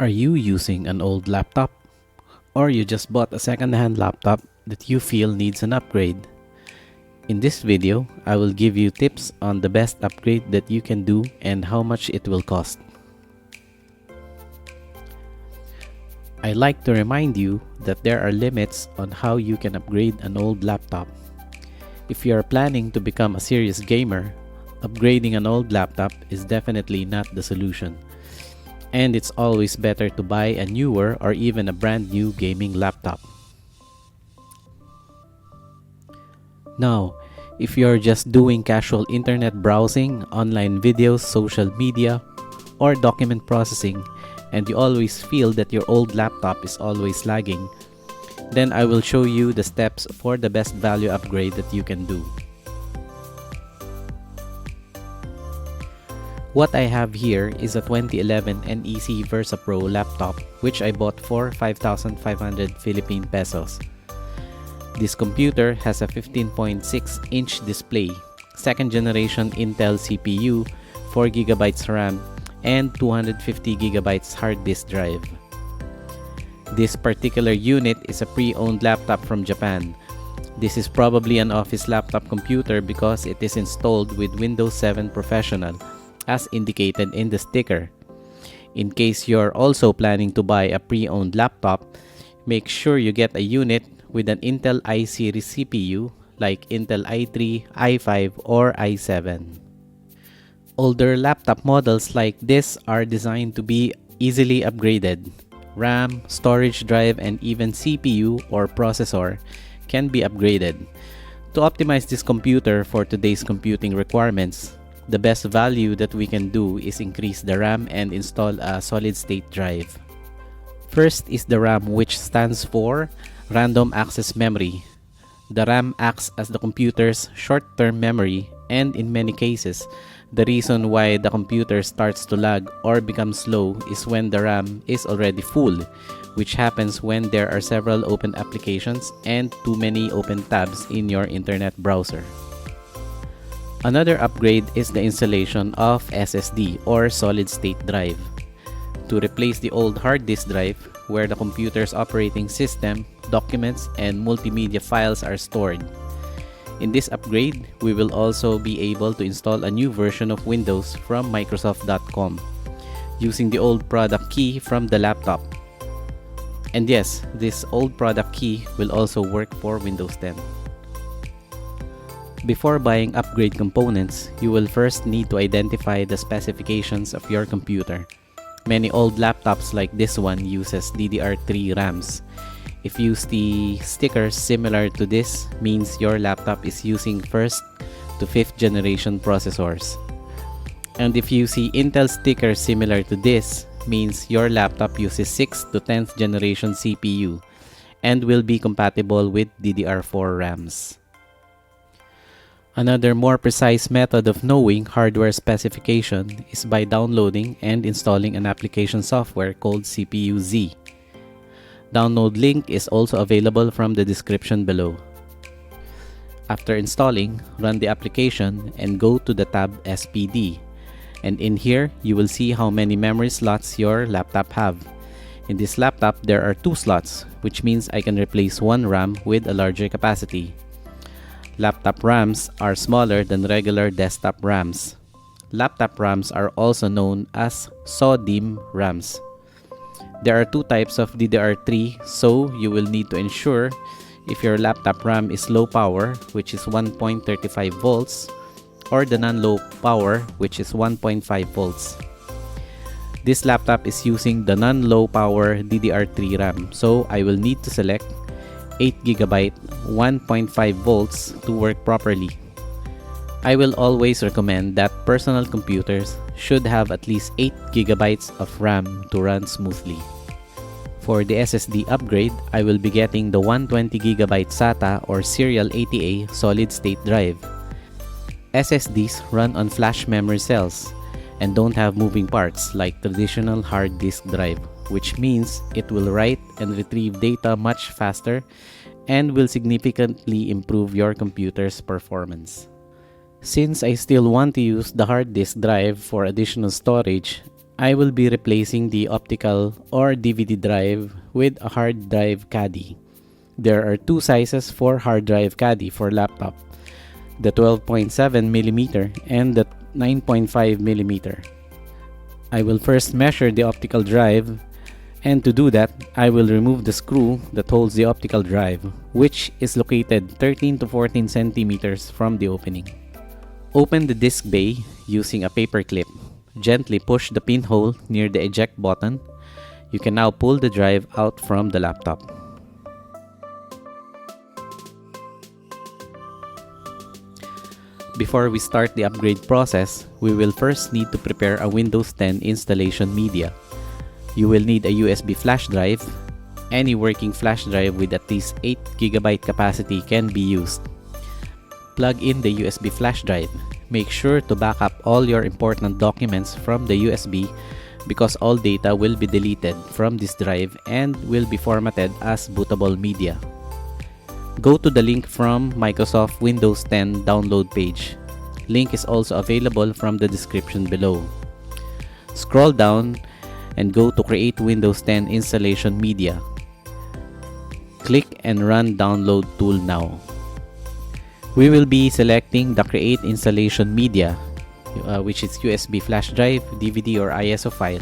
Are you using an old laptop? Or you just bought a second-hand laptop that you feel needs an upgrade? In this video, I will give you tips on the best upgrade that you can do and how much it will cost. I like to remind you that there are limits on how you can upgrade an old laptop. If you are planning to become a serious gamer, upgrading an old laptop is definitely not the solution. And it's always better to buy a newer or even a brand new gaming laptop. Now, if you're just doing casual internet browsing, online videos, social media, or document processing, and you always feel that your old laptop is always lagging, then I will show you the steps for the best value upgrade that you can do. What I have here is a 2011 NEC Versa Pro laptop which I bought for 5,500 Philippine pesos. This computer has a 15.6-inch display, second generation Intel CPU, 4GB RAM, and 250GB hard disk drive. This particular unit is a pre-owned laptop from Japan. This is probably an office laptop computer because it is installed with Windows 7 Professional, as indicated in the sticker. In case you're also planning to buy a pre-owned laptop, make sure you get a unit with an Intel i-series CPU like Intel i3, i5, or i7. Older laptop models like this are designed to be easily upgraded. RAM, storage drive, and even CPU or processor can be upgraded. To optimize this computer for today's computing requirements, the best value that we can do is increase the RAM and install a solid-state drive. First is the RAM, which stands for Random Access Memory. The RAM acts as the computer's short-term memory, and in many cases, the reason why the computer starts to lag or become slow is when the RAM is already full, which happens when there are several open applications and too many open tabs in your internet browser. Another upgrade is the installation of SSD or solid-state drive to replace the old hard disk drive where the computer's operating system, documents, and multimedia files are stored. In this upgrade, we will also be able to install a new version of Windows from Microsoft.com using the old product key from the laptop. And yes, this old product key will also work for Windows 10. Before buying upgrade components, you will first need to identify the specifications of your computer. Many old laptops like this one uses DDR3 RAMs. If you see stickers similar to this, means your laptop is using 1st to 5th generation processors. And if you see Intel stickers similar to this, means your laptop uses 6th to 10th generation CPU and will be compatible with DDR4 RAMs. Another more precise method of knowing hardware specification is by downloading and installing an application software called CPU-Z. Download link is also available from the description below. After installing, run the application and go to the tab SPD. And in here, you will see how many memory slots your laptop have. In this laptop, there are 2 slots, which means I can replace one RAM with a larger capacity. Laptop RAMs are smaller than regular desktop RAMs. Laptop RAMs are also known as SODIMM RAMs. There are 2 types of DDR3, so you will need to ensure if your laptop RAM is low power, which is 1.35 volts, or the non-low power, which is 1.5 volts. This laptop is using the non-low power DDR3 RAM, so I will need to select 8GB 1.5 volts to work properly. I will always recommend that personal computers should have at least 8GB of RAM to run smoothly. For the SSD upgrade, I will be getting the 120GB SATA or Serial ATA solid-state drive. SSDs run on flash memory cells and don't have moving parts like traditional hard disk drive, which means it will write and retrieve data much faster and will significantly improve your computer's performance. Since I still want to use the hard disk drive for additional storage, I will be replacing the optical or DVD drive with a hard drive caddy. There are two sizes for hard drive caddy for laptop, the 12.7mm and the 9.5mm. I will first measure the optical drive, and to do that, I will remove the screw that holds the optical drive, which is located 13 to 14 centimeters from the opening. Open the disk bay using a paper clip. Gently push the pinhole near the eject button. You can now pull the drive out from the laptop. Before we start the upgrade process, we will first need to prepare a Windows 10 installation media. You will need a USB flash drive. Any working flash drive with at least 8GB capacity can be used. Plug in the USB flash drive. Make sure to back up all your important documents from the USB because all data will be deleted from this drive and will be formatted as bootable media. Go to the link from Microsoft Windows 10 download page. Link is also available from the description below. Scroll down and go to Create Windows 10 Installation Media. Click and run Download tool now. We will be selecting the Create Installation Media, which is USB flash drive, DVD or ISO file.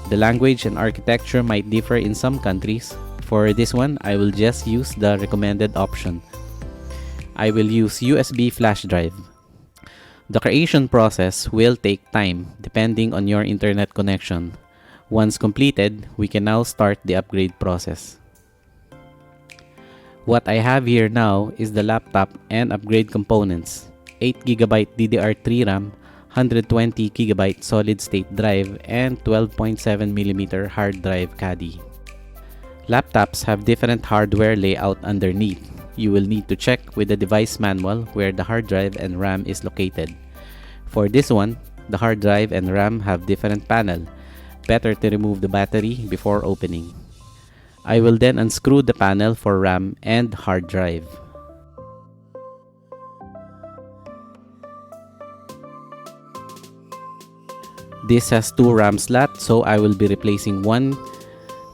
The language and architecture might differ in some countries. For this one, I will just use the recommended option. I will use USB flash drive. The creation process will take time depending on your internet connection. Once completed, we can now start the upgrade process. What I have here now is the laptop and upgrade components: 8GB DDR3 RAM, 120GB solid-state drive, and 12.7mm hard drive caddy. Laptops have different hardware layout underneath. You will need to check with the device manual where the hard drive and RAM is located. For this one, the hard drive and RAM have different panel. Better to remove the battery before opening. I will then unscrew the panel for RAM and hard drive. This has two RAM slots, so I will be replacing one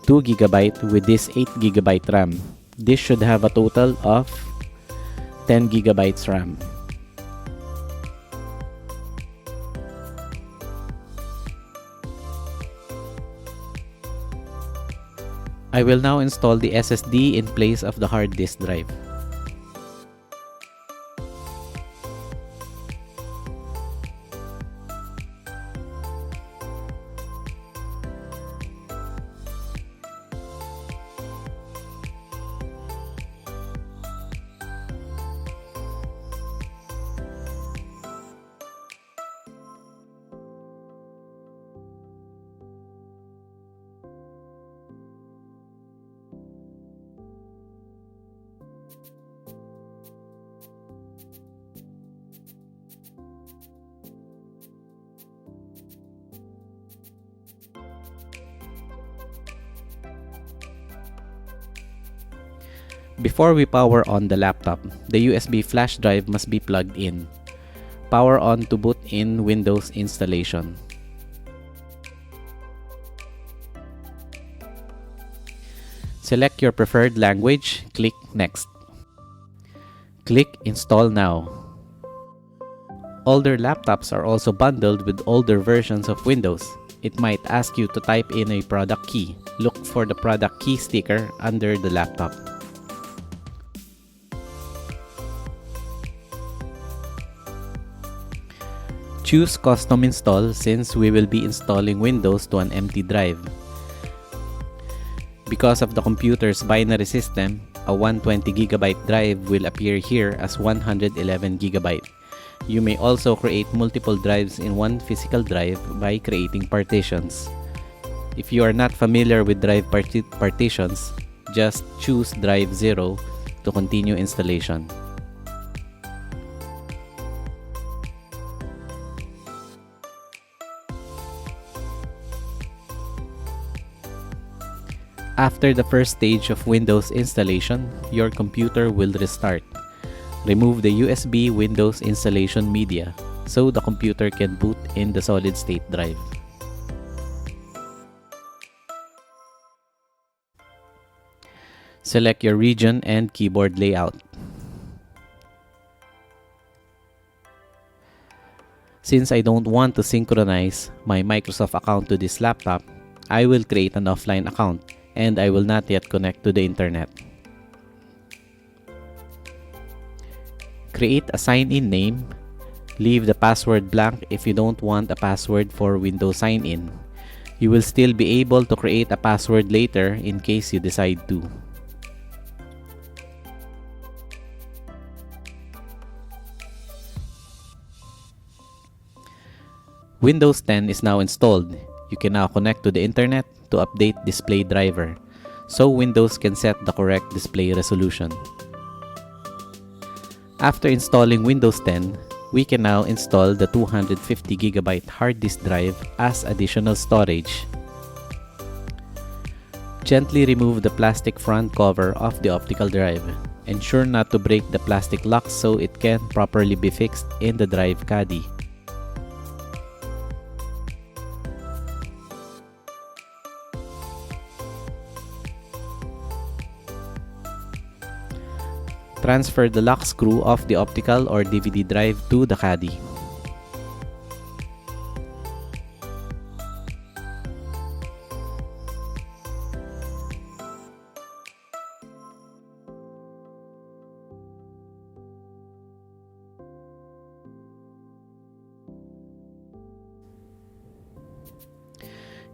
2GB with this 8GB RAM. This should have a total of 10GB RAM. I will now install the SSD in place of the hard disk drive. Before we power on the laptop, the USB flash drive must be plugged in. Power on to boot in Windows installation. Select your preferred language, click Next. Click Install Now. Older laptops are also bundled with older versions of Windows. It might ask you to type in a product key. Look for the product key sticker under the laptop. Choose Custom Install since we will be installing Windows to an empty drive. Because of the computer's binary system, a 120GB drive will appear here as 111GB. You may also create multiple drives in one physical drive by creating partitions. If you are not familiar with drive partitions, just choose Drive 0 to continue installation. After the first stage of Windows installation, your computer will restart. Remove the USB Windows installation media so the computer can boot in the solid-state drive. Select your region and keyboard layout. Since I don't want to synchronize my Microsoft account to this laptop, I will create an offline account and I will not yet connect to the internet. Create a sign-in name. Leave the password blank if you don't want a password for Windows sign-in. You will still be able to create a password later in case you decide to. Windows 10 is now installed. You can now connect to the internet to update display driver, so Windows can set the correct display resolution. After installing Windows 10, we can now install the 250GB hard disk drive as additional storage. Gently remove the plastic front cover of the optical drive. Ensure not to break the plastic lock so it can properly be fixed in the drive caddy. Transfer the lock screw of the optical or DVD drive to the caddy.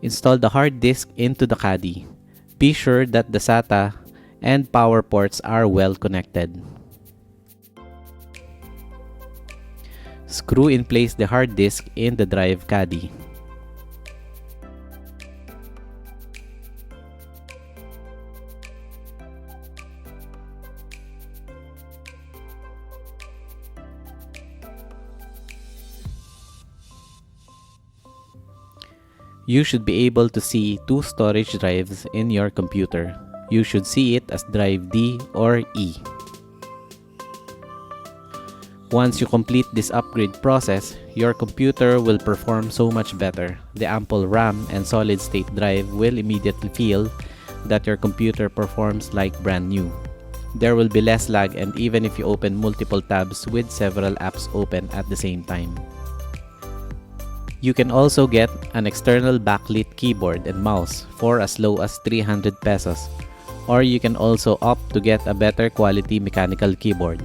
Install the hard disk into the caddy. Be sure that the SATA and power ports are well connected. Screw in place the hard disk in the drive caddy. You should be able to see two storage drives in your computer. You should see it as drive D or E. Once you complete this upgrade process, your computer will perform so much better. The ample RAM and solid-state drive will immediately feel that your computer performs like brand new. There will be less lag, and even if you open multiple tabs with several apps open at the same time. You can also get an external backlit keyboard and mouse for as low as 300 pesos. Or you can also opt to get a better quality mechanical keyboard.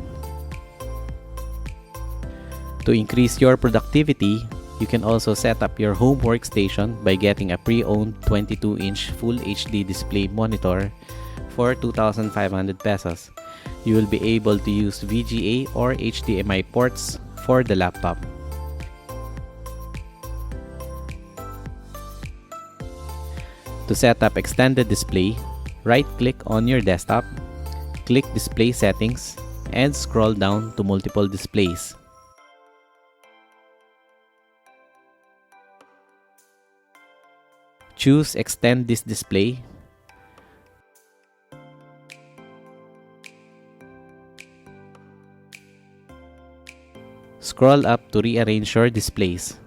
To increase your productivity, you can also set up your home workstation by getting a pre-owned 22-inch Full HD display monitor for 2,500 pesos. You will be able to use VGA or HDMI ports for the laptop. To set up extended display, right-click on your desktop, click Display Settings, and scroll down to Multiple Displays. Choose Extend this display. Scroll up to rearrange your displays.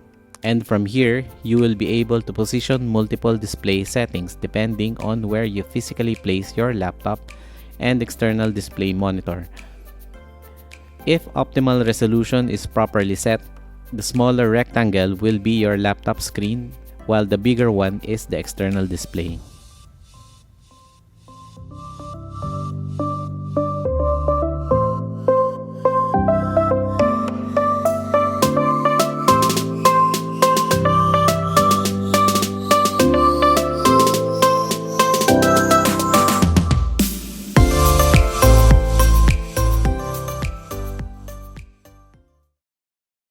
And from here, you will be able to position multiple display settings depending on where you physically place your laptop and external display monitor. If optimal resolution is properly set, the smaller rectangle will be your laptop screen, while the bigger one is the external display.